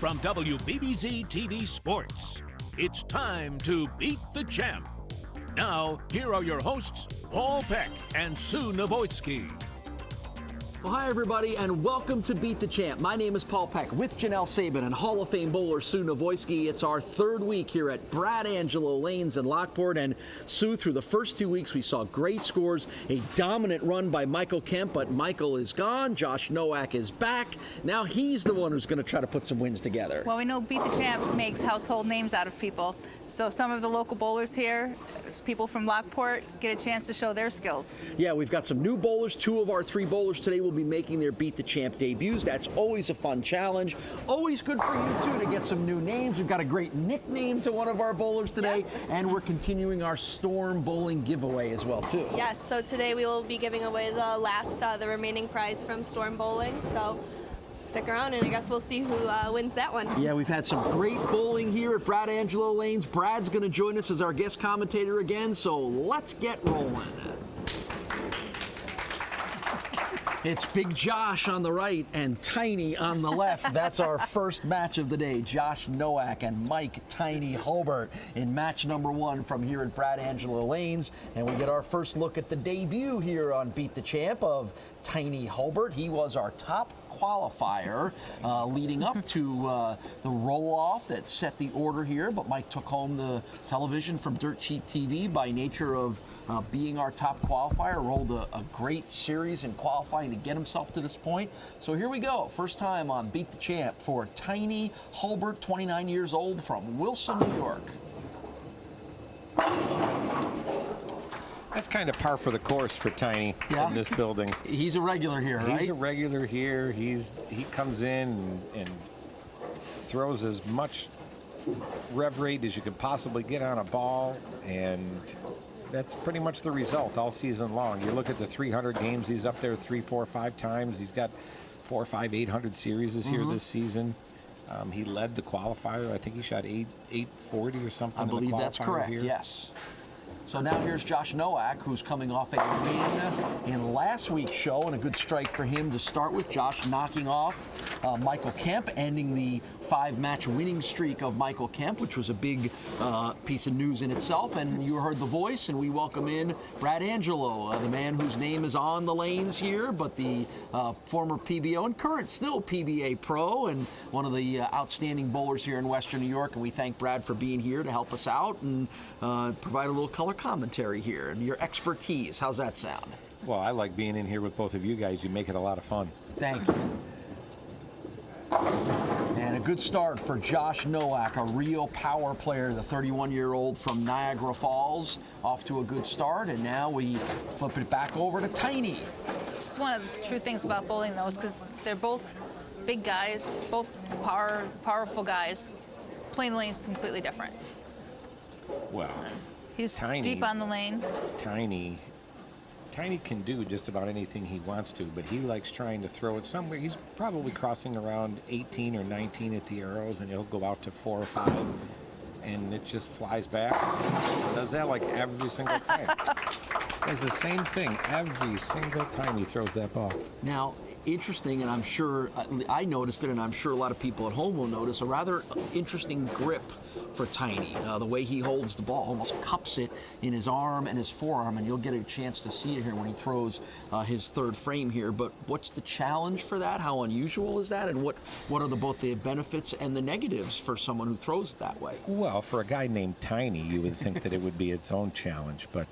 from WBBZ TV Sports. It's time to beat the champ. Now, here are your hosts, Paul Peck and Sue Novoitsky. Well, hi, everybody, and welcome to Beat the Champ. My name is Paul Peck with Janelle Sabin and Hall of Fame bowler Sue Novoitsky. It's our third week here at Brad Angelo Lanes in Lockport. And Sue, through the first 2 weeks, we saw great scores, a dominant run by Michael Kemp, but Michael is gone. Josh Nowak is back. Now he's the one who's going to try to put some wins together. Well, we know Beat the Champ makes household names out of people. So some of the local bowlers here, people from Lockport, get a chance to show their skills. Yeah, we've got some new bowlers. 2 of our 3 bowlers today will be making their Beat the Champ debuts. That's always a fun challenge. Always good for you, too, to get some new names. We've got a great nickname to one of our bowlers today, and we're continuing our Storm Bowling giveaway as well, too. Yes, so today we will be giving away the remaining prize from Storm Bowling. So stick around, and I guess we'll see who wins that one. Yeah, we've had some great bowling here at Brad Angelo Lanes. Brad's going to join us as our guest commentator again, so let's get rolling. It's Big Josh on the right and Tiny on the left. That's our first match of the day. Josh Nowak and Mike Tiny Hulbert in match number 1 from here at Brad Angelo Lanes. And we get our first look at the debut here on Beat the Champ of Tiny Hulbert. He was our top qualifier leading up to the roll-off that set the order here, but Mike took home the television from Dirt Sheet TV by nature of being our top qualifier, rolled a great series in qualifying to get himself to this point. So here we go, first time on Beat the Champ for Tiny Hulbert, 29 years old from Wilson, New York. That's kind of par for the course for Tiny in this building. He's a regular here, right? He's a regular here. He comes in and throws as much rev rate as you could possibly get on a ball, and that's pretty much the result all season long. You look at the 300 games, he's up there 3, 4, 5 times. He's got 4, 5, 800 series here this season. He led the qualifier. I think he shot 840 or something. I believe that's correct, here. yes. So now here's Josh Nowak, who's coming off a win in last week's show, and a good strike for him to start with. Josh knocking off Michael Kemp, ending the 5-match winning streak of Michael Kemp, which was a big piece of news in itself. And you heard the voice, and we welcome in Brad Angelo, the man whose name is on the lanes here, but the former PBO and current still PBA pro, and one of the outstanding bowlers here in Western New York. And we thank Brad for being here to help us out and provide a little color commentary here and your expertise. How's that sound? Well, I like being in here with both of you guys. You make it a lot of fun. Thank you. And a good start for Josh Nowak, a real power player, the 31-year-old from Niagara Falls, off to a good start. And now we flip it back over to Tiny. It's one of the true things about bowling, though, is because they're both big guys, both powerful guys. Playing the lane is completely different. Well, He's Tiny, deep on the lane. Tiny can do just about anything he wants to, but he likes trying to throw it somewhere. He's probably crossing around 18 or 19 at the arrows, and he'll go out to 4 or 5, and it just flies back. Does that like every single time. It's the same thing every single time he throws that ball. Now, interesting, and I'm sure I noticed it, and I'm sure a lot of people at home will notice, a rather interesting grip for Tiny. The way he holds the ball, almost cups it in his arm and his forearm, and you'll get a chance to see it here when he throws his third frame here. But what's the challenge for that? How unusual is that? And what are both the benefits and the negatives for someone who throws it that way? Well, for a guy named Tiny, you would think that it would be its own challenge, but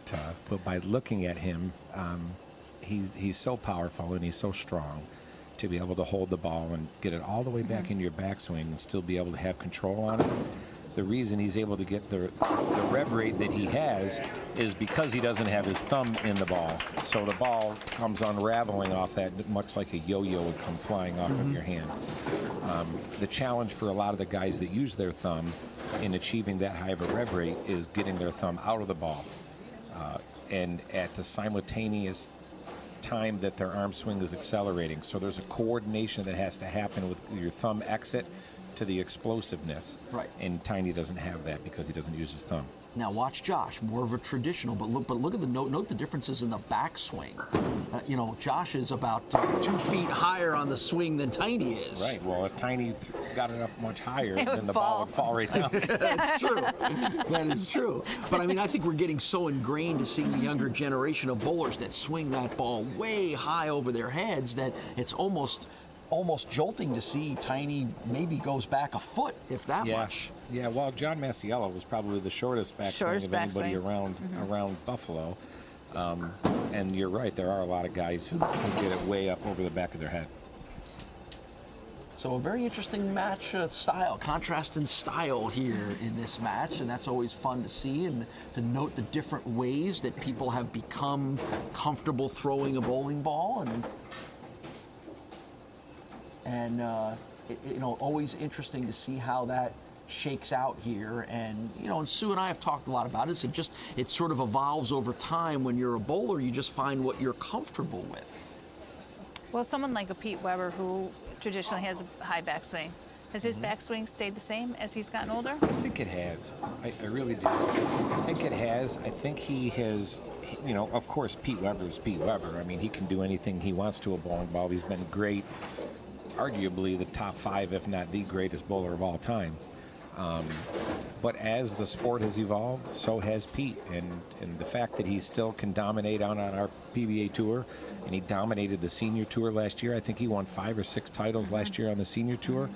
by looking at him, he's so powerful and he's so strong to be able to hold the ball and get it all the way back into your backswing and still be able to have control on it. The reason he's able to get the rev rate that he has is because he doesn't have his thumb in the ball. So the ball comes unraveling off that, much like a yo-yo would come flying off of your hand. The challenge for a lot of the guys that use their thumb in achieving that high of a rev rate is getting their thumb out of the ball. And at the simultaneous time that their arm swing is accelerating. So there's a coordination that has to happen with your thumb exit to the explosiveness. Right. And Tiny doesn't have that because he doesn't use his thumb. Now watch Josh, more of a traditional, but look at the note the differences in the backswing. You know, Josh is about 2 feet higher on the swing than Tiny is. Right. Well, if Tiny got it up much higher, It would then the ball would fall right down. That's true. That is true. But I mean, I think we're getting so ingrained to seeing the younger generation of bowlers that swing that ball way high over their heads that it's almost jolting to see Tiny maybe goes back a foot, if that much. Yeah, well, John Masiello was probably the shortest backswing of anybody around Buffalo. And you're right, there are a lot of guys who get it way up over the back of their head. So a very interesting match style, contrast in style here in this match, and that's always fun to see and to note the different ways that people have become comfortable throwing a bowling ball, and you know, always interesting to see how that shakes out here. And you know, and Sue and I have talked a lot about it. It sort of evolves over time. When you're a bowler, you just find what you're comfortable with. Well, someone like a Pete Weber, who traditionally has a high backswing, has his backswing stayed the same as he's gotten older? I think it has. I really do. I think it has. I think he has, you know, of course, Pete Weber is Pete Weber. I mean, he can do anything he wants to a bowling ball. He's been great, arguably the top 5, if not the greatest bowler of all time. But as the sport has evolved, so has Pete. And the fact that he still can dominate on our PBA tour, and he dominated the senior tour last year. I think he won 5 or 6 titles last year on the senior tour.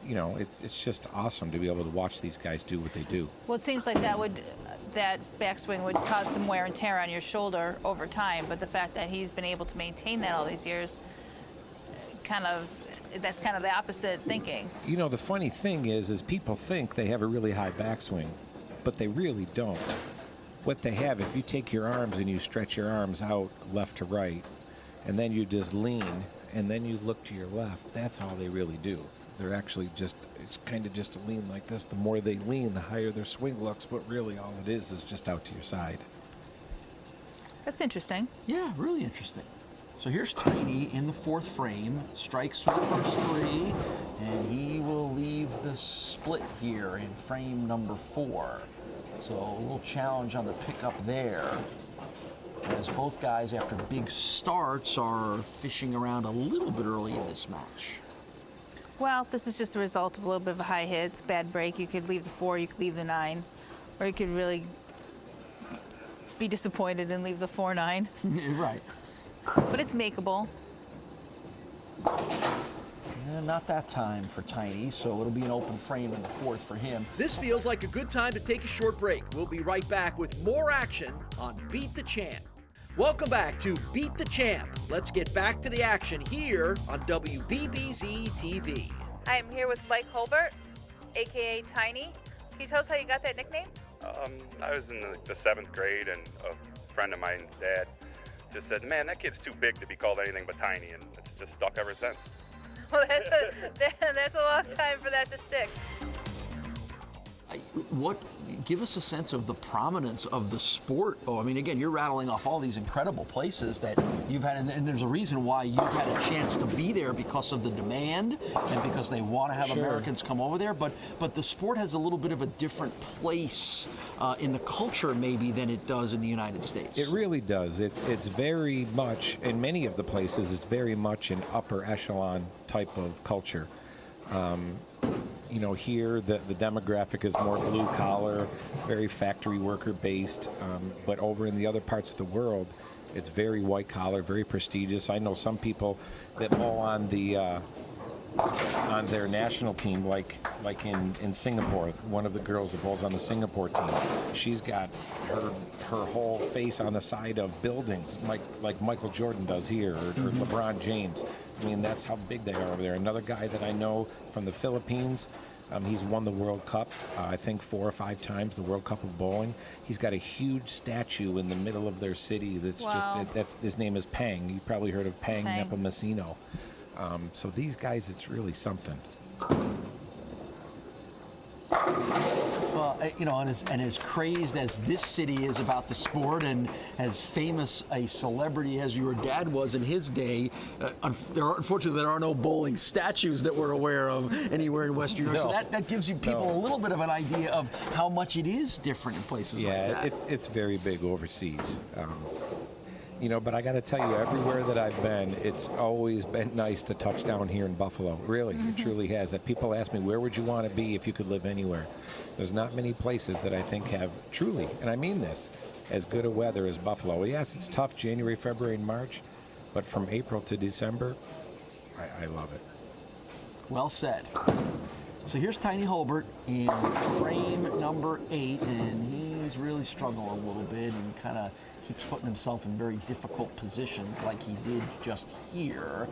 You know, it's just awesome to be able to watch these guys do what they do. Well, it seems like that backswing would cause some wear and tear on your shoulder over time, but the fact that he's been able to maintain that all these years, that's kind of the opposite thinking. You know, the funny thing is people think they have a really high backswing, but they really don't. What they have, if you take your arms and you stretch your arms out left to right, and then you just lean, and then you look to your left, that's all they really do. They're actually it's kind of just a lean like this. The more they lean, the higher their swing looks, but really all it is just out to your side. That's interesting. Yeah, really interesting. So here's Tiny in the 4th frame, strikes for the first 3, and he will leave the split here in frame number 4. So a little challenge on the pickup there, as both guys, after big starts, are fishing around a little bit early in this match. Well, this is just a result of a little bit of a high hit. It's a bad break. You could leave the 4, you could leave the 9, or you could really be disappointed and leave the 4-9. Right. But it's makeable. Not that time for Tiny, so it'll be an open frame in the 4th for him. This feels like a good time to take a short break. We'll be right back with more action on Beat the Champ. Welcome back to Beat the Champ. Let's get back to the action here on WBBZ TV. I am here with Mike Hulbert, aka Tiny. Can you tell us how you got that nickname? I was in the 7th grade, and a friend of mine's dad just said, "Man, that kid's too big to be called anything but Tiny," and it's just stuck ever since. Well, that's a long time for that to stick. Give us a sense of the prominence of the sport. Oh, I mean, again, you're rattling off all these incredible places that you've had, and there's a reason why you've had a chance to be there, because of the demand and because they want to have Americans come over there. But the sport has a little bit of a different place in the culture maybe than it does in the United States. It really does. It's very much, in many of the places, it's very much an upper echelon type of culture. You know, here the demographic is more blue collar, very factory worker based, but over in the other parts of the world, it's very white collar, very prestigious. I know some people that bowl on their national team, like in Singapore. One of the girls that bowls on the Singapore team, she's got her whole face on the side of buildings, like Michael Jordan does here, or LeBron James. I mean, that's how big they are over there. Another guy that I know from the Philippines, he's won the World Cup, I think 4 or 5 times, the World Cup of bowling. He's got a huge statue in the middle of their city that's his name is Pang. You've probably heard of Pang Nepomuceno. So these guys, it's really something. Well, and as crazed as this city is about the sport, and as famous a celebrity as your dad was in his day, unfortunately there are no bowling statues that we're aware of anywhere in Western Europe. No. So that gives you people a little bit of an idea of how much it is different in places like that. Yeah, it's very big overseas. But I got to tell you, everywhere that I've been, it's always been nice to touch down here in Buffalo. Really, it truly has. That people ask me, where would you want to be if you could live anywhere? There's not many places that I think have truly, and I mean this, as good a weather as Buffalo. Yes, it's tough January, February, and March, but from April to December, I love it. Well said. So here's Tiny Holbert in frame number 8, and he's really struggling a little bit and kind of keeps putting himself in very difficult positions like he did just here.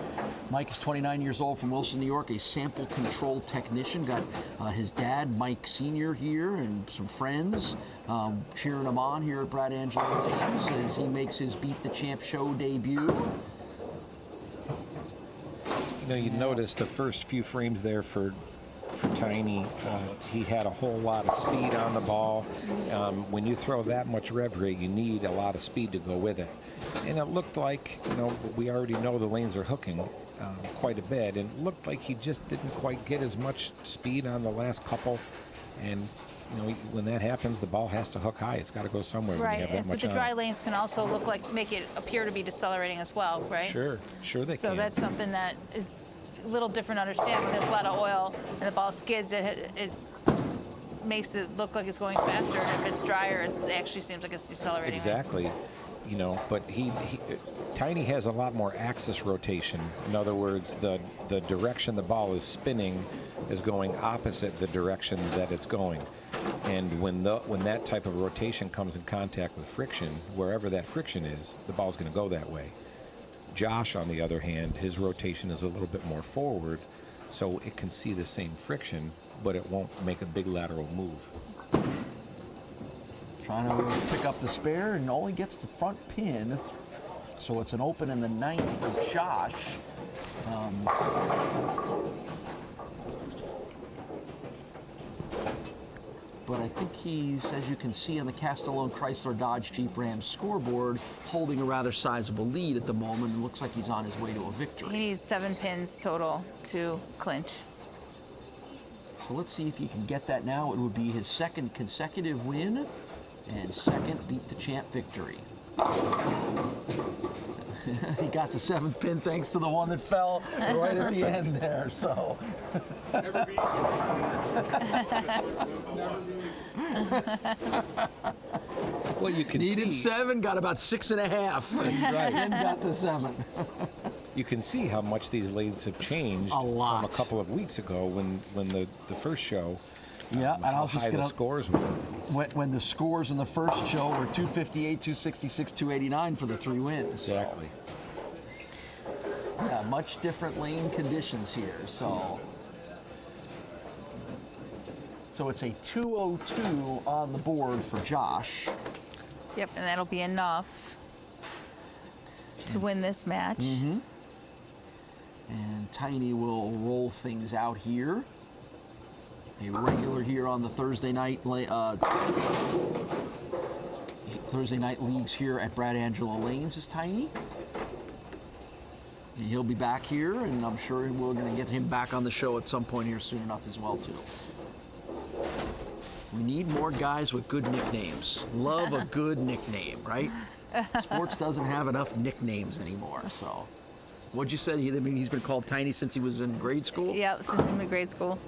Mike is 29 years old from Wilson, New York, a sample control technician. Got his dad, Mike Sr., here and some friends cheering him on here at Brad Angelo Lanes as he makes his Beat the Champ show debut. You notice the first few frames there for Tiny, he had a whole lot of speed on the ball. When you throw that much rev rate, you need a lot of speed to go with it. And it looked like, we already know the lanes are hooking quite a bit, and it looked like he just didn't quite get as much speed on the last couple. And when that happens, the ball has to hook high. It's got to go somewhere when you have that much but the on dry it. lanes can also make it appear to be decelerating as well, right? Sure they So can. that's something that is a little different to understand. When there's a lot of oil and the ball skids, it makes it look like it's going faster. And if it's drier, it actually seems like it's decelerating. Exactly. But Tiny has a lot more axis rotation. In other words, the direction the ball is spinning is going opposite the direction that it's going. And when that type of rotation comes in contact with friction, wherever that friction is, the ball's going to go that way. Josh, on the other hand, his rotation is a little bit more forward, so it can see the same friction, but it won't make a big lateral move. Trying to pick up the spare and only gets the front pin. So it's an open in the 9th for Josh. But I think he's, as you can see on the Castellone Chrysler Dodge Jeep Ram scoreboard, holding a rather sizable lead at the moment, and looks like he's on his way to a victory. He needs 7 pins total to clinch. So let's see if he can get that now. It would be his 2nd consecutive win and 2nd Beat the Champ victory. He got the 7th pin thanks to the one that fell right at the end there. So. Well, you can Needed see 7, got about 6.5. That's right. And got the 7. you can see how much these lanes have changed A lot. from a couple of weeks ago when the first show. Yeah, and I how was just high gonna. the scores were. When the scores in the first show were 258, 266, 289 for the 3 wins. Exactly. Yeah, much different lane conditions here. So it's a 202 on the board for Josh. Yep, and that'll be enough to win this match. And Tiny will roll things out here. A regular here on the Thursday night leagues here at Brad Angelo Lanes is Tiny. And he'll be back here, and I'm sure we're going to get him back on the show at some point here soon enough as well, too. We need more guys with good nicknames. Love a good nickname, right? Sports doesn't have enough nicknames anymore, so. What'd you say? He's been called Tiny since he was in grade school? Yep, since in grade school.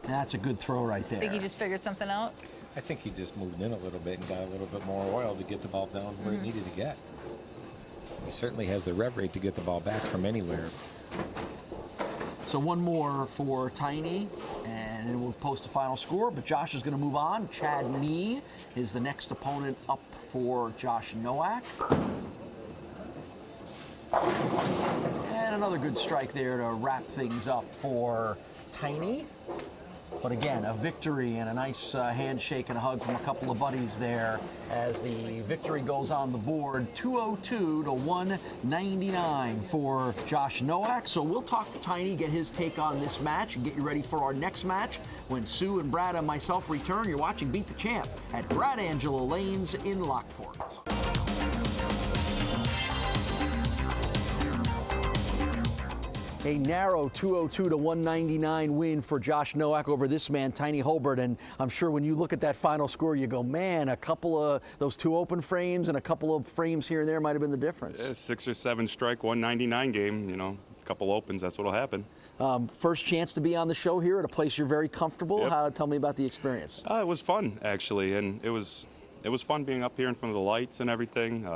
That's a good throw right there. Think he just figured something out? I think he just moved in a little bit and got a little bit more oil to get the ball down where it needed to get. He certainly has the rev rate to get the ball back from anywhere. So one more for Tiny, and then we'll post the final score. But Josh is going to move on. Chad Nee is the next opponent up for Josh Nowak. And another good strike there to wrap things up for Tiny. But again, a victory and a nice handshake and a hug from a couple of buddies there as the victory goes on the board, 202 to 199 for Josh Nowak. So we'll talk to Tiny, get his take on this match, and get you ready for our next match when Sue and Brad and myself return. You're watching Beat the Champ at Brad Angelo Lanes in Lockport. A narrow 202 to 199 win for Josh Nowak over this man, Tiny Holbert. And I'm sure when you look at that final score, you go, man, a couple of those 2 open frames and a couple of frames here and there might have been the difference. 6 or 7 strike, 199 game, you know, a couple opens, that's what'll happen. First chance to be on the show here at a place you're very comfortable. Yep. Tell me about the experience. It was fun, actually, and it was fun being up here in front of the lights and everything.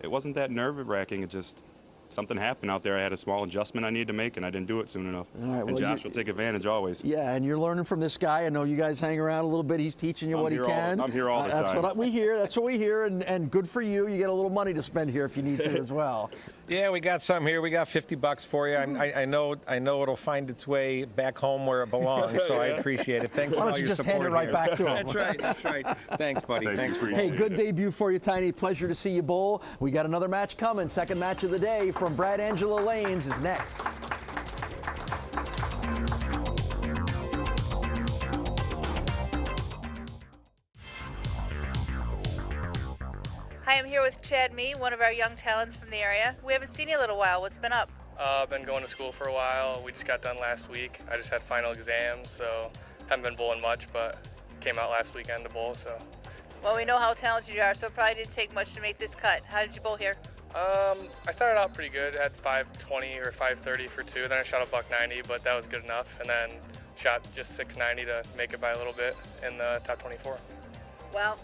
It wasn't that nerve-wracking, it just... something happened out there. I had a small adjustment I needed to make, and I didn't do it soon enough. All right, and Josh will take advantage always. Yeah, and you're learning from this guy. I know you guys hang around a little bit. He's teaching you what he can. I'm here all the time. That's what we hear. That's what we hear, and good for you. You get a little money to spend here if you need to as well. Yeah, we got some here. We got $50 for you. I know it'll find its way back home where it belongs, so I appreciate it. Thanks for all your support. Why don't you just hand it right back to him? That's right. Thanks, buddy. Thanks for Hey, good debut for you, Tiny. Pleasure to see you bowl. We got another match coming. Second match of the day from Brad Angelo Lanes is next. Hi, I'm here with Chad Mee, one of our young talents from the area. We haven't seen you in a little while. What's been up? I've been going to school for a while. We just got done last week. I just had final exams, so haven't been bowling much, but came out last weekend to bowl, so. Well, we know how talented you are, so it probably didn't take much to make this cut. How did you bowl here? I started out pretty good. I had 520 or 530 for 2. Then I shot a $190, but that was good enough. And then shot just 690 to make it by a little bit in the top 24. Well,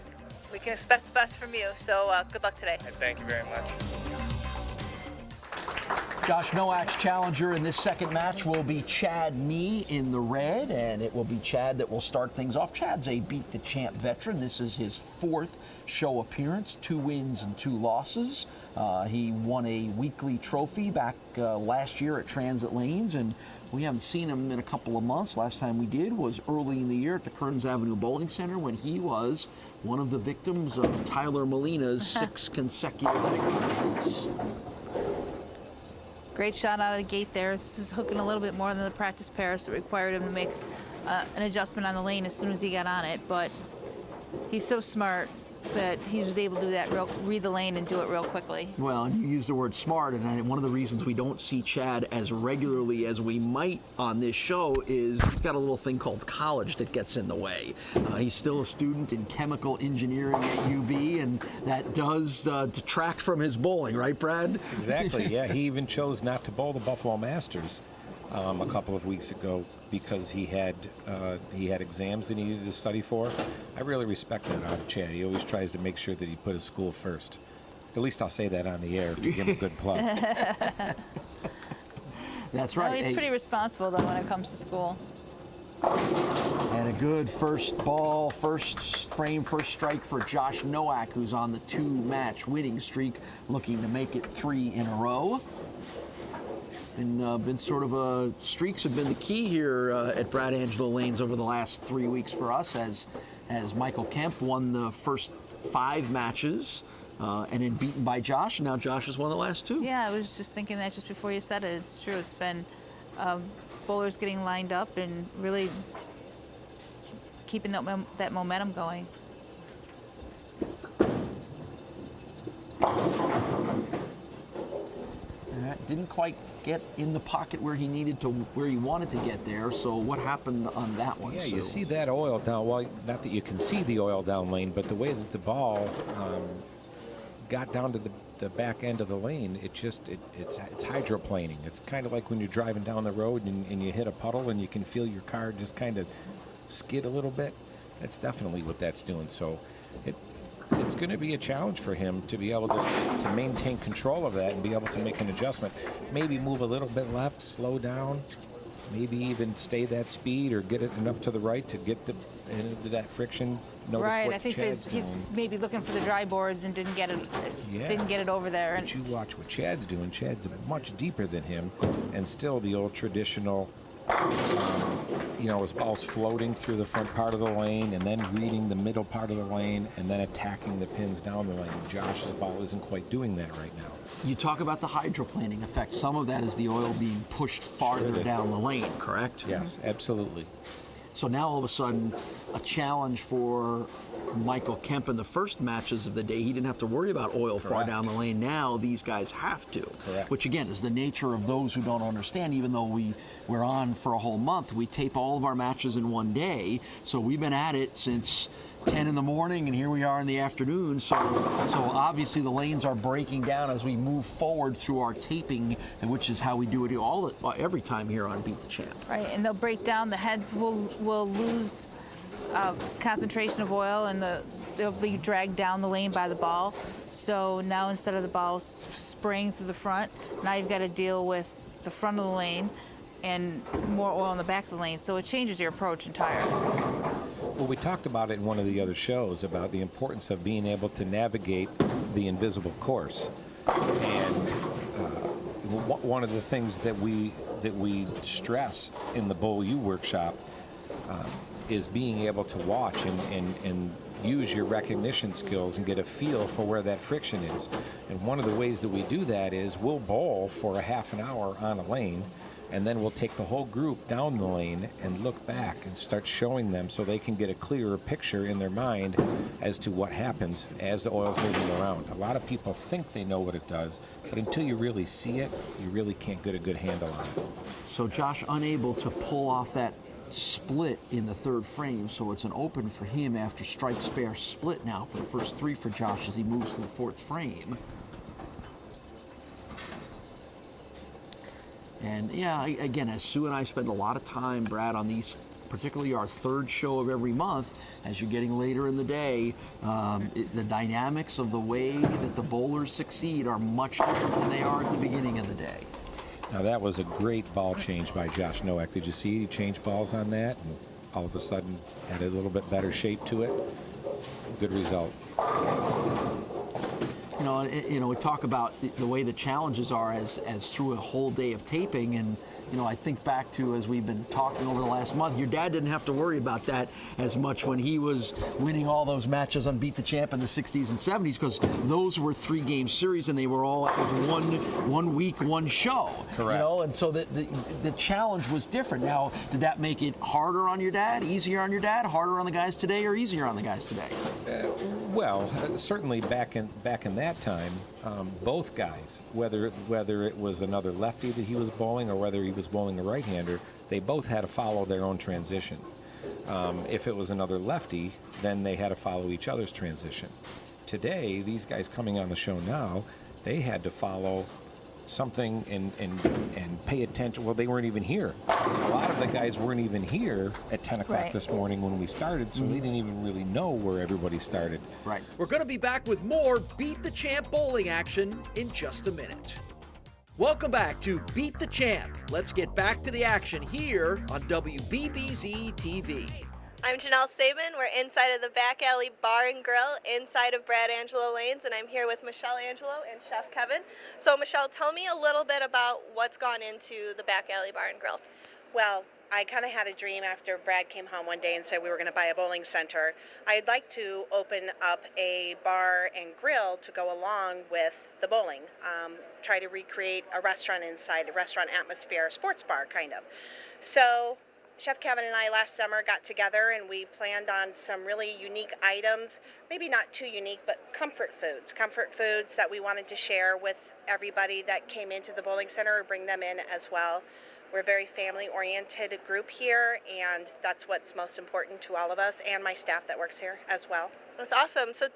we can expect the best from you, so good luck today. And thank you very much. Josh Nowak's challenger in this second match will be Chad Mee in the red, and it will be Chad that will start things off. Chad's a Beat the Champ veteran. This is his 4th show appearance, 2 wins and 2 losses. He won a weekly trophy back last year at Transit Lanes, and we haven't seen him in a couple of months. Last time we did was early in the year at the Kearns Avenue Bowling Center when he was one of the victims of Tyler Molina's 6 consecutive victories. Great shot out of the gate there. This is hooking a little bit more than the practice pair, so it required him to make an adjustment on the lane as soon as he got on it. But he's so smart that he was able to do that, read the lane and do it real quickly. Well, and you use the word smart, and one of the reasons we don't see Chad as regularly as we might on this show is he's got a little thing called college that gets in the way. He's still a student in chemical engineering at UB, and that does detract from his bowling, right, Brad? Exactly, yeah. He even chose not to bowl the Buffalo Masters a couple of weeks ago because he had exams that he needed to study for. I really respect that out of Chad. He always tries to make sure that he put his school first. At least I'll say that on the air to give him a good plug. That's right. No, he's pretty responsible, though, when it comes to school. And a good first ball, first frame, first strike for Josh Nowak, who's on the 2-match winning streak, looking to make it 3 in a row. And been sort of streaks have been the key here at Brad Angelo Lanes over the last 3 weeks for us, as Michael Kemp won the first 5 matches and then beaten by Josh. And now Josh has won the last 2. Yeah, I was just thinking that just before you said it. It's true. It's been bowlers getting lined up and really keeping that momentum going. Didn't quite get in the pocket where he wanted to get there. So what happened on that one? Yeah, you see that oil down. Well, not that you can see the oil down lane, but the way that the ball got down to the back end of the lane, it's hydroplaning. It's kind of like when you're driving down the road and you hit a puddle and you can feel your car just kind of skid a little bit. That's definitely what that's doing. So it's going to be a challenge for him to be able to maintain control of that and be able to make an adjustment. Maybe move a little bit left, slow down, maybe even stay that speed or get it enough to the right to get into that friction. Notice right, what I think Chad's he's doing. maybe looking for the dry boards and didn't get it over there. But you watch what Chad's doing. Chad's much deeper than him, and still the old traditional His ball's floating through the front part of the lane and then reading the middle part of the lane and then attacking the pins down the lane. Josh's ball isn't quite doing that right now. You talk about the hydroplaning effect. Some of that is the oil being pushed farther down the lane, correct? Yes, absolutely. So now all of a sudden, a challenge for Michael Kemp in the first matches of the day. He didn't have to worry about oil far down the lane. Now these guys have to. Correct. Which again is the nature of those who don't understand. Even though we're on for a whole month, we tape all of our matches in one day. So we've been at it since 10 in the morning, and here we are in the afternoon. So obviously the lanes are breaking down as we move forward through our taping, and which is how we do it every time here on Beat the Champ. Right, and they'll break down. The heads will lose concentration of oil, and they'll be dragged down the lane by the ball. So now instead of the ball spraying through the front, now you've got to deal with the front of the lane and more oil in the back of the lane. So it changes your approach entirely. Well, we talked about it in one of the other shows about the importance of being able to navigate the invisible course. And one of the things that we stress in the Bowl U workshop is being able to watch and use your recognition skills and get a feel for where that friction is. And one of the ways that we do that is we'll bowl for a half an hour on a lane, and then we'll take the whole group down the lane and look back and start showing them so they can get a clearer picture in their mind as to what happens as the oil's moving around. A lot of people think they know what it does, but until you really see it, you really can't get a good handle on it. So Josh unable to pull off that split in the third frame, so it's an open for him after strike spare split now for the first three for Josh as he moves to the fourth frame. And yeah, again, as Sue and I spend a lot of time, Brad, on these, particularly our third show of every month, as you're getting later in the day, the dynamics of the way that the bowlers succeed are much different than they are at the beginning of the day. Now that was a great ball change by Josh Nowak. Did you see he changed balls on that and all of a sudden had a little bit better shape to it? Good result. We talk about the way the challenges are as through a whole day of taping, and I think back to, as we've been talking over the last month, your dad didn't have to worry about that as much when he was winning all those matches on Beat the Champ in the 60s and 70s, because those were 3-game series and they were all, it was one week, one show. Correct. And so the challenge was different. Now, did that make it harder on your dad, easier on your dad, harder on the guys today, or easier on the guys today? Certainly back in that time, both guys, whether it was another lefty that he was bowling or whether he was bowling a right-hander, they both had to follow their own transition. If it was another lefty, then they had to follow each other's transition. Today, these guys coming on the show now, they had to follow something and pay attention. Well, they weren't even here. A lot of the guys weren't even here at 10 o'clock this morning when we started, so they didn't even really know where everybody started. Right. We're going to be back with more Beat the Champ bowling action in just a minute. Welcome back to Beat the Champ. Let's get back to the action here on WBBZ TV. I'm Janelle Saban. We're inside of the Back Alley Bar and Grill inside of Brad Angelo Lanes, and I'm here with Michelle Angelo and Chef Kevin. So Michelle, tell me a little bit about what's gone into the Back Alley Bar and Grill. Well, I kind of had a dream after Brad came home one day and said we were going to buy a bowling center. I'd like to open up a bar and grill to go along with the bowling. Try to recreate a restaurant inside, a restaurant atmosphere, a sports bar kind of. So Chef Kevin and I last summer got together and we planned on some really unique items, maybe not too unique, but comfort foods that we wanted to share with everybody that came into the bowling center or bring them in as well. We're a very family-oriented group here, and that's what's most important to all of us and my staff that works here as well. That's awesome. So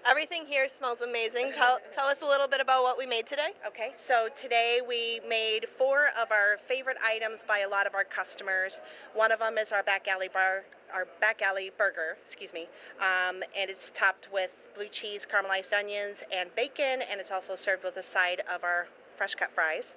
everything here smells amazing. Tell us a little bit about what we made today. Okay, so today we made 4 of our favorite items by a lot of our customers. One of them is our Back Alley burger, and it's topped with blue cheese, caramelized onions, and bacon, and it's also served with a side of our fresh cut fries.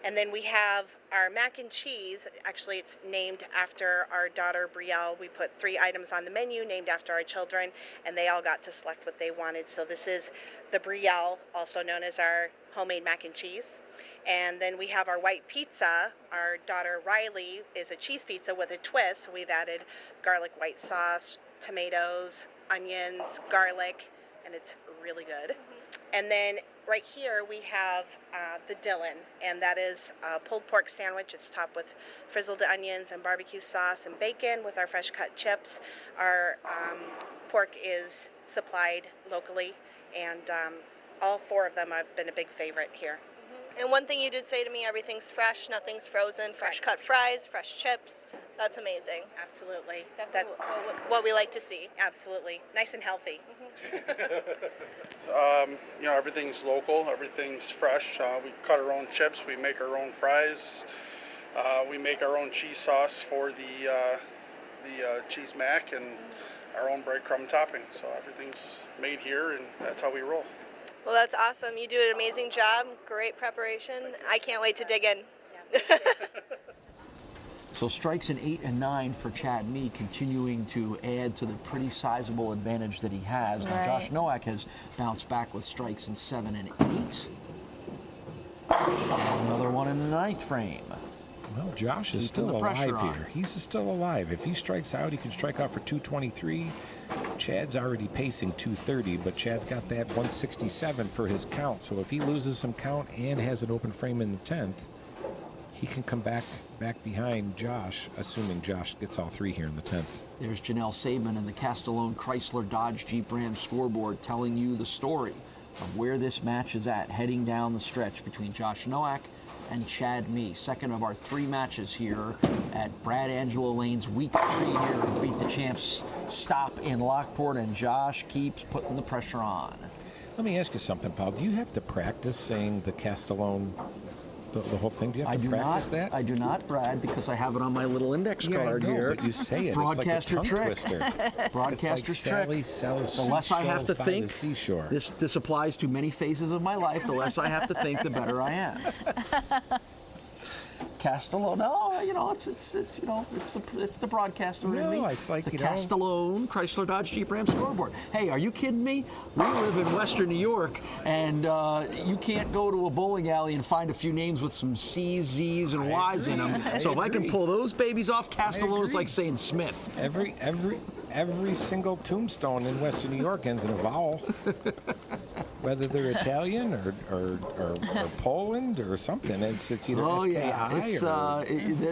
And then we have our mac and cheese. Actually, it's named after our daughter Brielle. We put 3 items on the menu named after our children, and they all got to select what they wanted. So this is the Brielle, also known as our homemade mac and cheese. And then we have our white pizza. Our daughter Riley is a cheese pizza with a twist. So we've added garlic white sauce, tomatoes, onions, garlic, and it's really good. And then right here we have the Dillon, and that is a pulled pork sandwich. It's topped with frizzled onions and barbecue sauce and bacon with our fresh cut chips. Our pork is supplied locally, and all 4 of them have been a big favorite here. And one thing you did say to me, everything's fresh, nothing's frozen, fresh cut fries, fresh chips. That's amazing. Absolutely. Definitely what we like to see. Absolutely. Nice and healthy. You know, everything's local, everything's fresh. We cut our own chips, we make our own fries, we make our own cheese sauce for the cheese mac, and our own breadcrumb topping. So everything's made here, and that's how we roll. Well, that's awesome. You do an amazing job. Great preparation. I can't wait to dig in. So strikes in 8 and 9 for Chad Mee, continuing to add to the pretty sizable advantage that he has. Now, Josh Nowak has bounced back with strikes in 7 and 8. And another one in the 9th frame. Well, Josh is still alive here. He's still alive. If he strikes out, he can strike out for 223. Chad's already pacing 230, but Chad's got that 167 for his count. So if he loses some count and has an open frame in the 10th, he can come back behind Josh, assuming Josh gets all 3 here in the 10th. There's Janelle Saban and the Castellone Chrysler Dodge Jeep Ram scoreboard telling you the story of where this match is at, heading down the stretch between Josh Nowak and Chad Mee. Second of our 3 matches here at Brad Angelo Lane's week 3 here to Beat the Champs stop in Lockport, and Josh keeps putting the pressure on. Let me ask you something, Paul. Do you have to practice saying the Castellone, the whole thing? Do you have to practice that? I do not, Brad, because I have it on my little index card here. But you say it. Broadcaster it's like a tongue trick. twister. Broadcaster's it's like trick. Sally sells The less I have to seashells by think, the seashore. this applies to many phases of my life. The less I have to think, the better I am. Castellone, no, you know, it's the broadcaster in me. No, it's like, the you know, Castellone Chrysler Dodge Jeep Ram scoreboard. Hey, are you kidding me? We live in Western New York, and you can't go to a bowling alley and find a few names with some C's, Z's, and Y's in them. So if I can pull those babies off, Castellone's like saying Smith. Every single tombstone in Western New York ends in a vowel, whether they're Italian or Poland or something. It's either SKI or...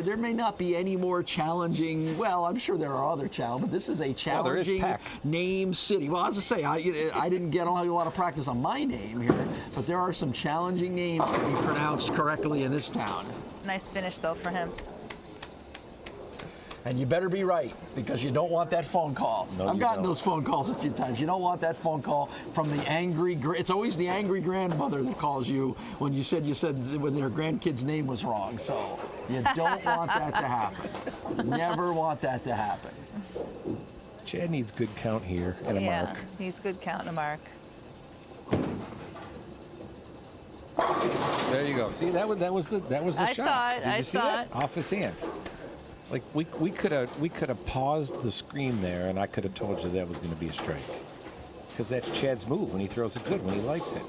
there may not be any more challenging. Well, I'm sure there are other challenges, but this is a challenging name city. Well, as I say, I didn't get a lot of practice on my name here, but there are some challenging names to be pronounced correctly in this town. Nice finish though for him. And you better be right, because you don't want that phone call. No, I've gotten those phone calls a few times. You don't want that phone call from the angry, it's always the angry grandmother that calls you when you said when their grandkid's name was wrong. So you don't want that to happen. Never want that to happen. Chad needs good count here and a mark. He's good count and a mark. There you go. See, that was the I shot. saw it. Did you I see saw that? it. Off his hand. Like we could have paused the screen there, and I could have told you that was going to be a strike, because that's Chad's move when he throws it good, when he likes it.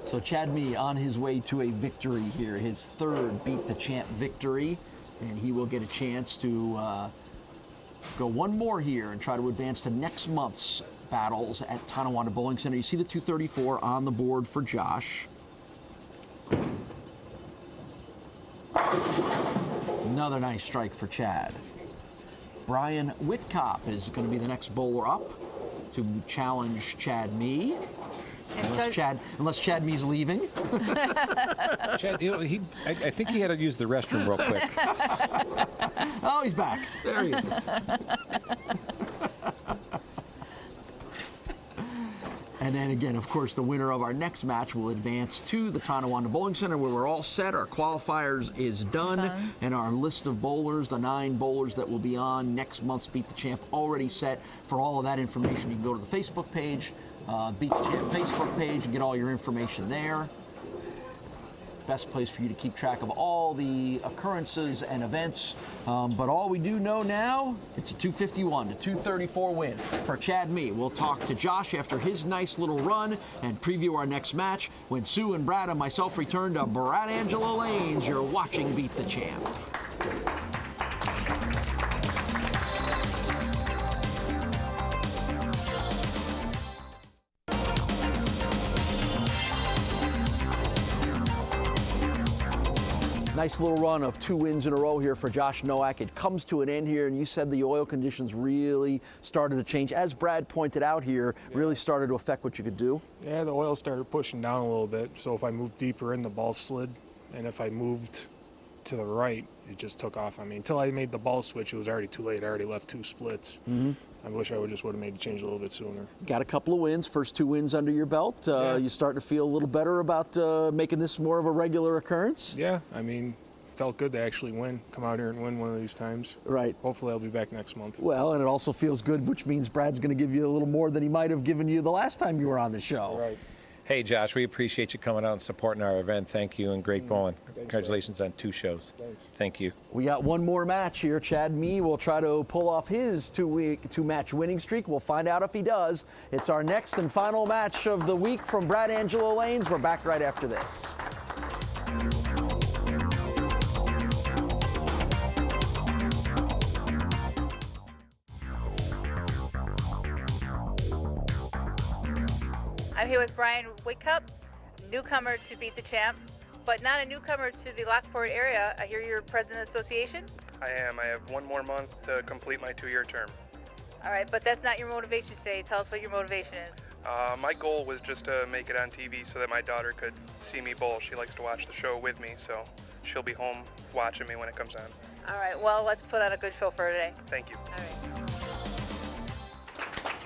So Chad Mee on his way to a victory here, his 3rd Beat the Champ victory, and he will get a chance to go one more here and try to advance to next month's battles at Tonawanda Bowling Center. You see the 234 on the board for Josh. Another nice strike for Chad. Brian Whitkop is going to be the next bowler up to challenge Chad Mee. Unless Chad Mee's leaving. Chad, I think he had to use the restroom real quick. Oh, he's back. There he is. And then again, of course, the winner of our next match will advance to the Tonawanda Bowling Center, where we're all set. Our qualifiers is done. And our list of bowlers, the 9 bowlers that will be on next month's Beat the Champ, already set. For all of that information, you can go to the Facebook page, Beat the Champ Facebook page, and get all your information there. best place for you to keep track of all the occurrences and events. But all we do know now, it's a 251 to 234 win for Chad Mee. We'll talk to Josh after his nice little run and preview our next match when Sue and Brad and myself return to Brad Angelo Lanes. You're watching Beat the Champ. Nice little run of 2 wins in a row here for Josh Nowak. It comes to an end here, and you said the oil conditions really started to change. As Brad pointed out here, really started to affect what you could do. Yeah, the oil started pushing down a little bit, so if I moved deeper in, the ball slid, and if I moved to the right, it just took off on me. Until I made the ball switch, it was already too late. I already left 2 splits. I wish I would have made the change a little bit sooner. Got a couple of wins, first 2 wins under your belt. You starting to feel a little better about making this more of a regular occurrence? Yeah, I mean, felt good to actually win, come out here and win one of these times. Right. Hopefully I'll be back next month. Well, and it also feels good, which means Brad's going to give you a little more than he might have given you the last time you were on the show. Right. Hey, Josh, we appreciate you coming out and supporting our event. Thank you, and great bowling. Congratulations on 2 shows. Thanks. Thank you. We got one more match here. Chad Mee will try to pull off his 2-match winning streak. We'll find out if he does. It's our next and final match of the week from Brad Angelo Lanes. We're back right after this. I'm here with Brian Whitcup, newcomer to Beat the Champ, but not a newcomer to the Lockport area. I hear you're president of the association? I am. I have 1 more month to complete my 2-year term. All right, but that's not your motivation today. Tell us what your motivation is. My goal was just to make it on TV so that my daughter could see me bowl. She likes to watch the show with me, so she'll be home watching me when it comes on. All right, well, let's put on a good show for her today. Thank you. All right.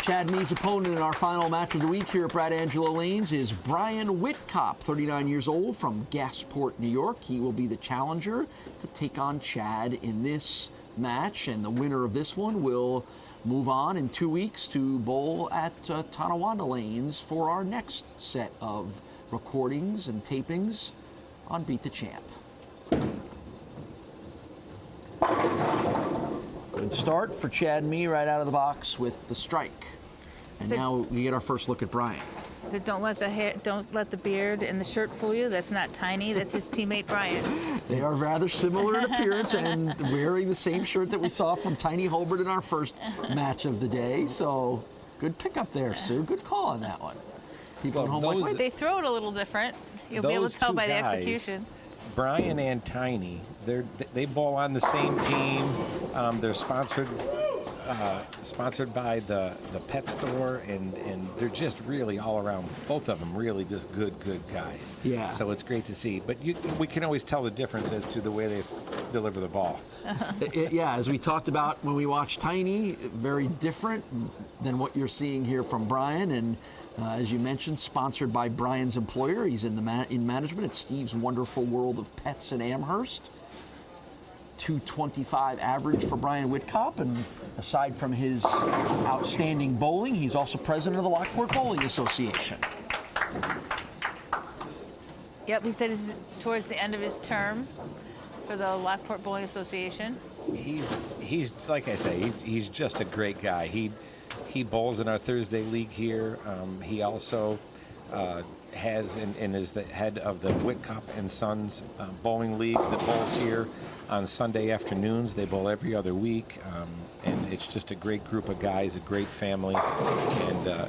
Chad Mee's opponent in our final match of the week here at Brad Angelo Lanes is Brian Whitcup, 39 years old, from Gasport, New York. He will be the challenger to take on Chad in this match, and the winner of this one will move on in 2 weeks to bowl at Tonawanda Lanes for our next set of recordings and tapings on Beat the Champ. Good start for Chad Mee right out of the box with the strike. And now we get our first look at Brian. Don't let the hair, don't let the beard and the shirt fool you. That's not Tiny. That's his teammate Brian. They are rather similar in appearance and wearing the same shirt that we saw from Tiny Holbert in our first match of the day. So good pickup there, Sue. Good call on that one. People at home like, wait, they throw it a little different. You'll be able to tell by the execution. Brian and Tiny, they bowl on the same team. They're sponsored by the pet store, and they're just really all around. Both of them really just good guys. Yeah. So it's great to see. But we can always tell the difference as to the way they deliver the ball. Yeah, as we talked about when we watched Tiny, very different than what you're seeing here from Brian. And as you mentioned, sponsored by Brian's employer. He's in management at Steve's Wonderful World of Pets in Amherst. 225 average for Brian Whitcup, and aside from his outstanding bowling, he's also president of the Lockport Bowling Association. Yep, he said he's towards the end of his term for the Lockport Bowling Association. He's like I say, he's just a great guy. He bowls in our Thursday league here. He also has and is the head of the Whitcup and Sons bowling league that bowls here on Sunday afternoons. They bowl every other week, and it's just a great group of guys, a great family, and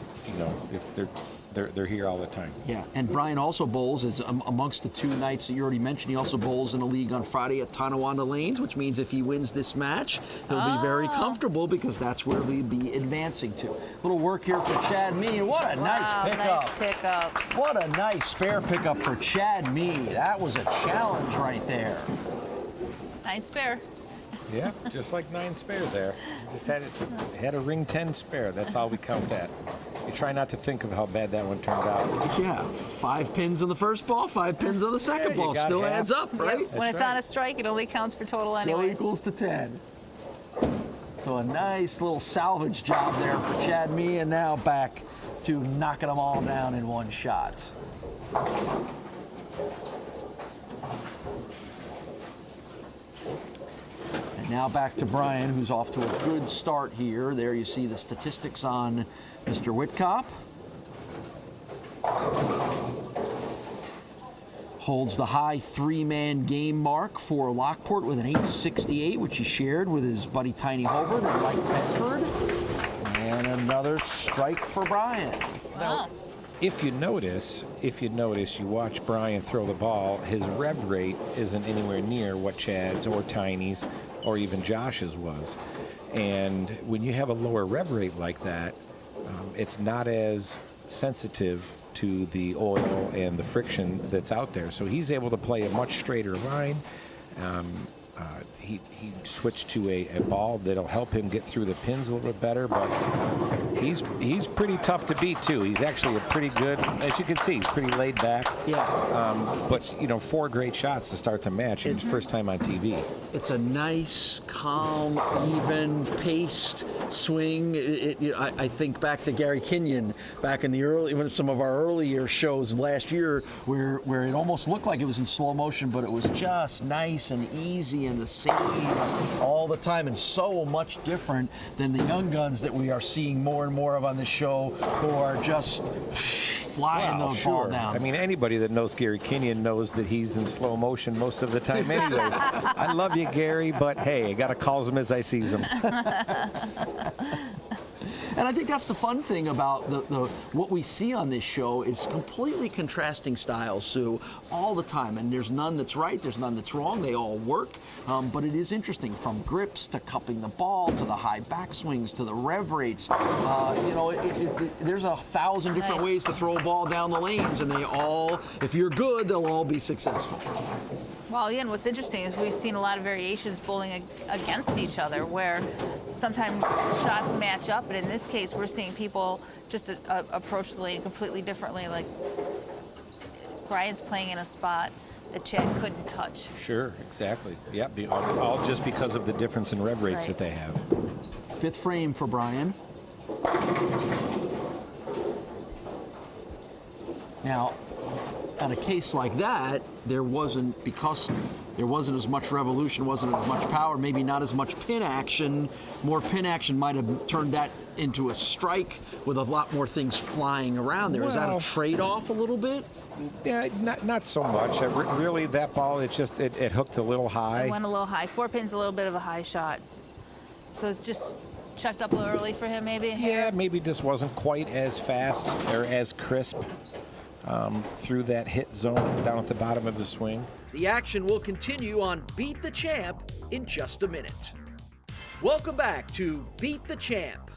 they're here all the time. Yeah, and Brian also bowls as amongst the 2 nights that you already mentioned. He also bowls in a league on Friday at Tonawanda Lanes, which means if he wins this match, he'll be very comfortable because that's where we'll be advancing to. Little work here for Chad Mee. What a nice pickup. Nice pickup. What a nice spare pickup for Chad Mee. That was a challenge right there. 9 spare. Yeah, just like 9 spare there. Just had a ring 10 spare. That's all we count that. You try not to think of how bad that one turned out. Yeah, 5 pins on the first ball, 5 pins on the second ball. Still adds up, right? Yep. When it's on a strike, it only counts for total anyway. anyways. Still equals to 10. So a nice little salvage job there for Chad Mee, and now back to knocking them all down in one shot. Now back to Brian, who's off to a good start here. There you see the statistics on Mr. Whitcop. Holds the high 3-man game mark for Lockport with an 868, which he shared with his buddy Tiny Holbert and Mike Bedford. And another strike for Brian. Wow. If you notice, you watch Brian throw the ball, his rev rate isn't anywhere near what Chad's or Tiny's or even Josh's was. And when you have a lower rev rate like that, it's not as sensitive to the oil and the friction that's out there. So he's able to play a much straighter line. He switched to a ball that'll help him get through the pins a little bit better, but he's pretty tough to beat too. He's actually a pretty good, as you can see, he's pretty laid back. Yeah. But 4 great shots to start the match. It was first time on TV. It's a nice, calm, even paced swing. I think back to Gary Kenyon back in some of our earlier shows last year, where it almost looked like it was in slow motion, but it was just nice and easy and the same all the time, and so much different than the young guns that we are seeing more and more of on this show, who are just flying the ball down. I mean, anybody that knows Gary Kenyon knows that he's in slow motion most of the time anyways. I love you, Gary, but hey, I got to call him as I see him. And I think that's the fun thing about what we see on this show is completely contrasting styles, Sue, all the time. And there's none that's right, there's none that's wrong. They all work. But it is interesting, from grips to cupping the ball to the high backswings to the rev rates. There's 1,000 different ways to throw a ball down the lanes, and they all, if you're good, they'll all be successful. Well, again, what's interesting is we've seen a lot of variations bowling against each other, where sometimes shots match up, but in this case, we're seeing people just approach the lane completely differently. Like Brian's playing in a spot that Chad couldn't touch. Sure, exactly. Yeah, all just because of the difference in rev rates that they have. 5th frame for Brian. Now, on a case like that, because there wasn't as much revolution, wasn't as much power, maybe not as much pin action. More pin action might have turned that into a strike with a lot more things flying around there. Is that a trade-off a little bit? Yeah, not so much. Really, that ball, it hooked a little high. It went a little high. 4 pins, a little bit of a high shot. So it just checked up a little early for him, maybe? Yeah, maybe just wasn't quite as fast or as crisp through that hit zone down at the bottom of the swing. The action will continue on Beat the Champ in just a minute. Welcome back to Beat the Champ.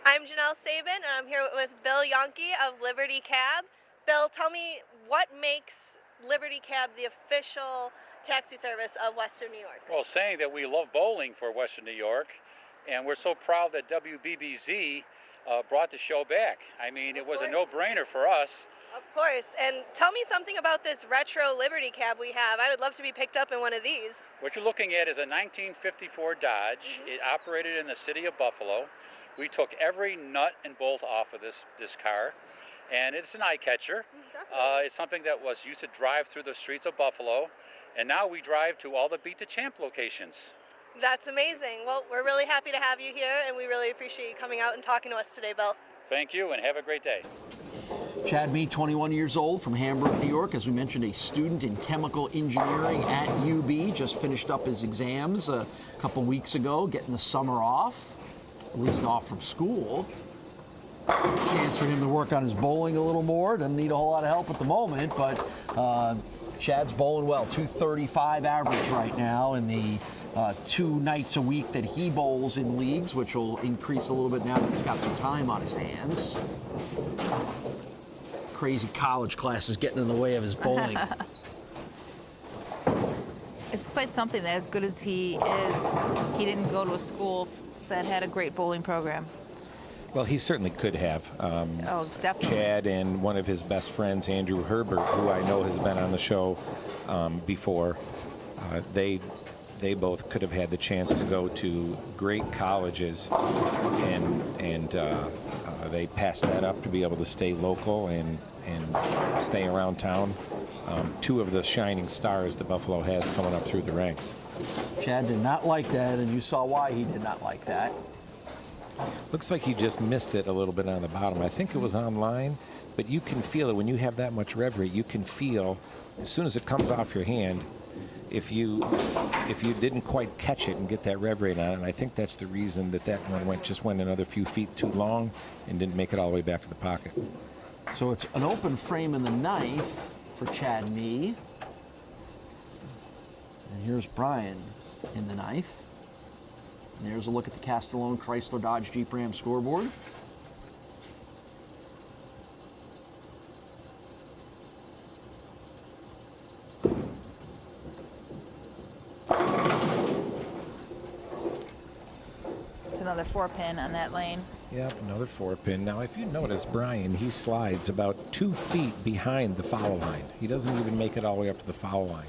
I'm Janelle Sabin, and I'm here with Bill Yonke of Liberty Cab. Bill, tell me, what makes Liberty Cab the official taxi service of Western New York? Well, saying that we love bowling for Western New York, and we're so proud that WBBZ brought the show back. I mean, it was a no-brainer for us. Of course. And tell me something about this retro Liberty Cab we have. I would love to be picked up in one of these. What you're looking at is a 1954 Dodge. It operated in the city of Buffalo. We took every nut and bolt off of this car, and it's an eye catcher. It's something that was used to drive through the streets of Buffalo, and now we drive to all the Beat the Champ locations. That's amazing. Well, we're really happy to have you here, and we really appreciate you coming out and talking to us today, Bill. Thank you, and have a great day. Chad Mee, 21 years old, from Hamburg, New York. As we mentioned, a student in chemical engineering at UB. Just finished up his exams a couple weeks ago, getting the summer off, at least off from school. Chance for him to work on his bowling a little more. Doesn't need a whole lot of help at the moment, but Chad's bowling well. 235 average right now in the 2 nights a week that he bowls in leagues, which will increase a little bit now that he's got some time on his hands. Crazy college classes getting in the way of his bowling. It's quite something that, as good as he is, he didn't go to a school that had a great bowling program. Well, he certainly could have. Oh, definitely. Chad and one of his best friends, Andrew Herbert, who I know has been on the show before, they both could have had the chance to go to great colleges, and they passed that up to be able to stay local and stay around town. two of the shining stars the Buffalo has coming up through the ranks. Chad did not like that, and you saw why he did not like that. Looks like he just missed it a little bit on the bottom. I think it was on line, but you can feel it when you have that much rev rate. You can feel as soon as it comes off your hand, if you didn't quite catch it and get that rev rate on it. And I think that's the reason that one just went another few feet too long and didn't make it all the way back to the pocket. So it's an open frame in the ninth for Chad Mee. And here's Brian in the ninth. And there's a look at the Castellone Chrysler Dodge Jeep Ram scoreboard. It's another 4-pin on that lane. Yep, another 4-pin. Now, if you notice, Brian, he slides about 2 feet behind the foul line. He doesn't even make it all the way up to the foul line.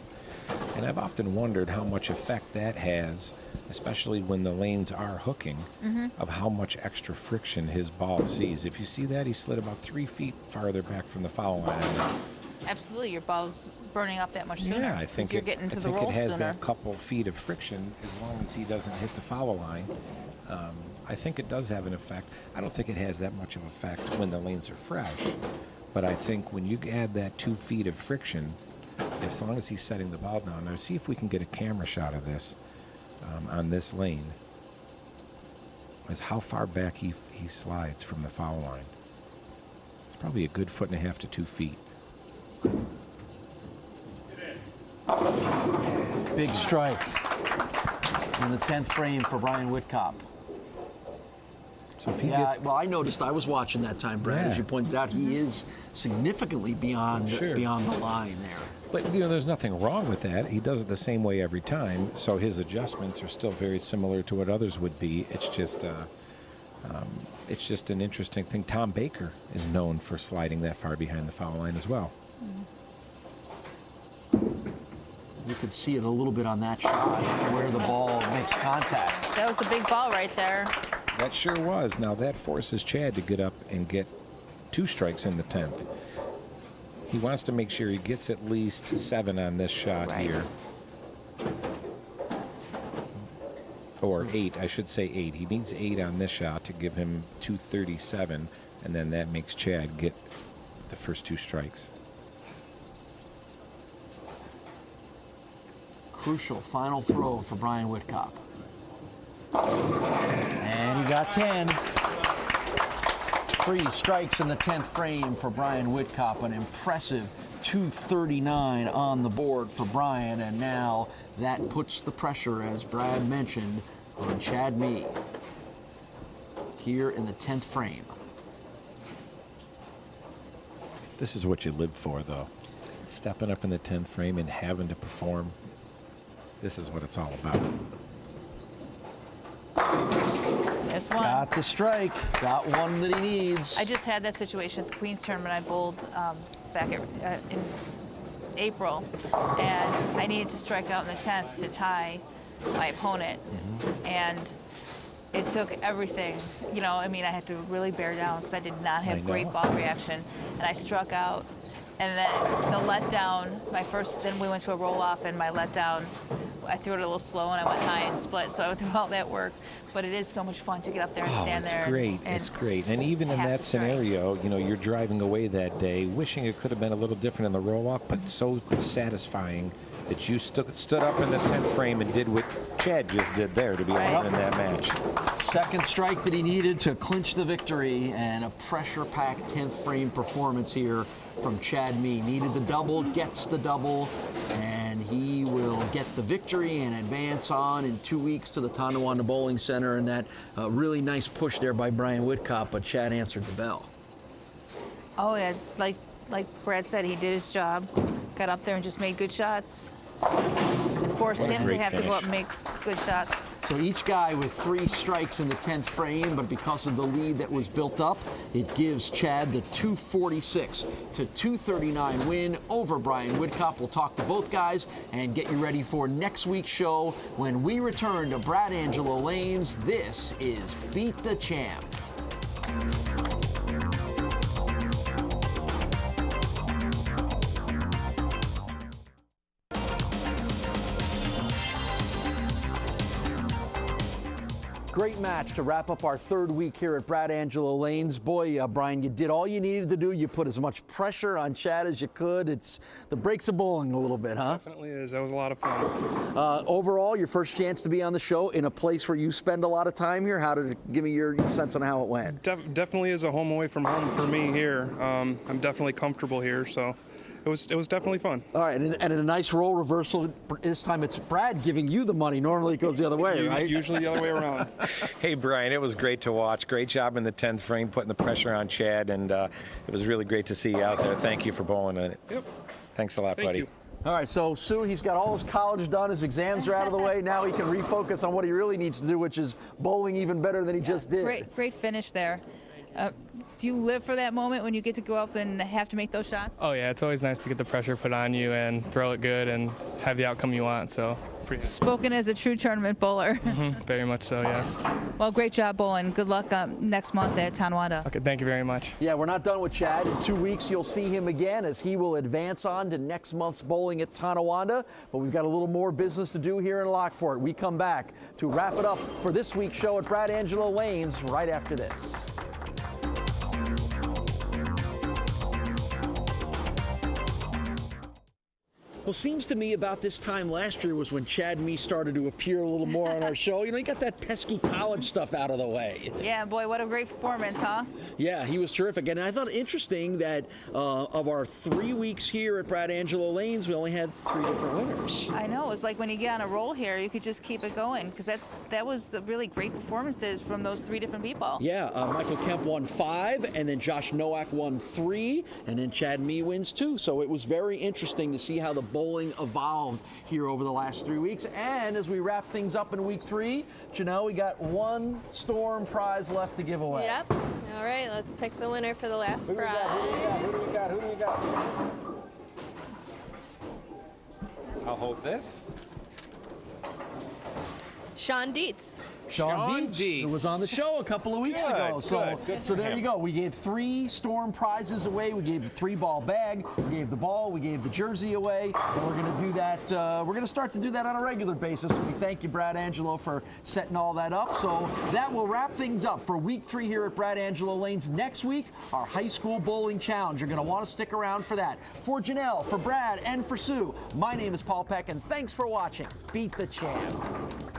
And I've often wondered how much effect that has, especially when the lanes are hooking, of how much extra friction his ball sees. If you see that, he slid about 3 feet farther back from the foul line. Absolutely, your ball's burning up that much sooner. Yeah, I think you're getting to I the think roll it has sooner. that couple feet of friction as long as he doesn't hit the foul line. I think it does have an effect. I don't think it has that much of an effect when the lanes are fresh, but I think when you add that 2 feet of friction, as long as he's setting the ball down. Now see if we can get a camera shot of this on this lane, is how far back he slides from the foul line. It's probably a good 1.5 to 2 feet. Big strike in the 10th frame for Brian Whitcop. So if he Yeah, well, I noticed. I was watching that time, Brad. Yeah. As you pointed out, he is significantly beyond Sure. beyond the line there. But there's nothing wrong with that. He does it the same way every time, so his adjustments are still very similar to what others would be. It's just an interesting thing. Tom Baker is known for sliding that far behind the foul line as well. You could see it a little bit on that shot where the ball makes contact. That was a big ball right there. That sure was. Now that forces Chad to get up and get 2 strikes in the 10th. He wants to make sure he gets at least 7 on this shot here. Or 8, I should say 8. He needs 8 on this shot to give him 237, and then that makes Chad get the first 2 strikes. Crucial final throw for Brian Whitcop. And he got 10. 3 strikes in the 10th frame for Brian Whitcop. An impressive 239 on the board for Brian. And now that puts the pressure, as Brad mentioned, on Chad Mee here in the 10th frame. This is what you live for, though. Stepping up in the 10th frame and having to perform. This is what it's all about. There's one. Got the strike. Got one that he needs. I just had that situation at the Queens tournament. I bowled back in April, and I needed to strike out in the 10th to tie my opponent. And it took everything. You know, I mean, I had to really bear down because I did not have great ball reaction. And I struck out. And then the letdown, then we went to a roll-off, and my letdown, I threw it a little slow, and I went high and split, so I went through all that work. But it is so much fun to get up there and stand there. It's great. It's great. And even in that scenario, you're driving away that day, wishing it could have been a little different in the roll-off, but so satisfying that you stood up in the 10th frame and did what Chad just did there to be out in that match. Second strike that he needed to clinch the victory, and a pressure-packed 10th frame performance here from Chad Mee. Needed the double, gets the double, and he will get the victory and advance on in 2 weeks to the Tonawanda Bowling Center. And that really nice push there by Brian Whitcop, but Chad answered the bell. Oh yeah, like Brad said, he did his job. Got up there and just made good shots. It forced him to have to go up and make good shots. So each guy with 3 strikes in the 10th frame, but because of the lead that was built up, it gives Chad the 246 to 239 win over Brian Whitcop. We'll talk to both guys and get you ready for next week's show when we return to Brad Angelo Lanes. This is Beat the Champ. Great match to wrap up our third week here at Brad Angelo Lanes. Boy, Brian, you did all you needed to do. You put as much pressure on Chad as you could. It's the breaks of bowling a little bit, huh? Definitely is. That was a lot of fun. Overall, your first chance to be on the show in a place where you spend a lot of time here. How did it, give me your sense on how it went? Definitely is a home away from home for me here. I'm definitely comfortable here, so it was definitely fun. All right, and in a nice role reversal, this time it's Brad giving you the money. Normally it goes the other way, right? Usually the other way around. Hey, Brian, it was great to watch. Great job in the 10th frame, putting the pressure on Chad, and it was really great to see you out there. Thank you for bowling in it. Yep. Thanks a lot, buddy. You. All right, so Sue, he's got all his college done, his exams are out of the way. Now he can refocus on what he really needs to do, which is bowling even better than he just did. Great finish there. Do you live for that moment when you get to go up and have to make those shots? Oh yeah, it's always nice to get the pressure put on you and throw it good and have the outcome you want. So pretty nice. Spoken as a true tournament bowler. Very much so, yes. Well, great job bowling. Good luck next month at Tonawanda. Okay, thank you very much. Yeah, we're not done with Chad. In 2 weeks, you'll see him again as he will advance on to next month's bowling at Tonawanda. But we've got a little more business to do here in Lockport. We come back to wrap it up for this week's show at Brad Angelo Lanes right after this. Well, seems to me about this time last year was when Chad and me started to appear a little more on our show. You know, he got that pesky college stuff out of the way. Yeah, boy, what a great performance, huh? Yeah, he was terrific. And I thought it interesting that of our 3 weeks here at Brad Angelo Lanes, we only had 3 different winners. I know. It's like when you get on a roll here, you could just keep it going because that was the really great performances from those 3 different people. Yeah, Michael Kemp won 5, and then Josh Nowak won 3, and then Chad and me wins 2. So it was very interesting to see how the bowling evolved here over the last 3 weeks. And as we wrap things up in week 3, Janelle, we got 1 Storm prize left to give away. Yep. All right, let's pick the winner for the last prize. Who do we got? I'll hold this. Sean Dietz. Sean Dietz, who was on the show a couple of weeks ago. So there you go. We gave 3 Storm prizes away. We gave the 3-ball bag. We gave the ball. We gave the jersey away. And we're going to do that. We're going to start to do that on a regular basis. And we thank you, Brad Angelo, for setting all that up. So that will wrap things up for week 3 here at Brad Angelo Lanes. Next week, our high school bowling challenge. You're going to want to stick around for that. For Janelle, for Brad, and for Sue, my name is Paul Peck, and thanks for watching Beat the Champ.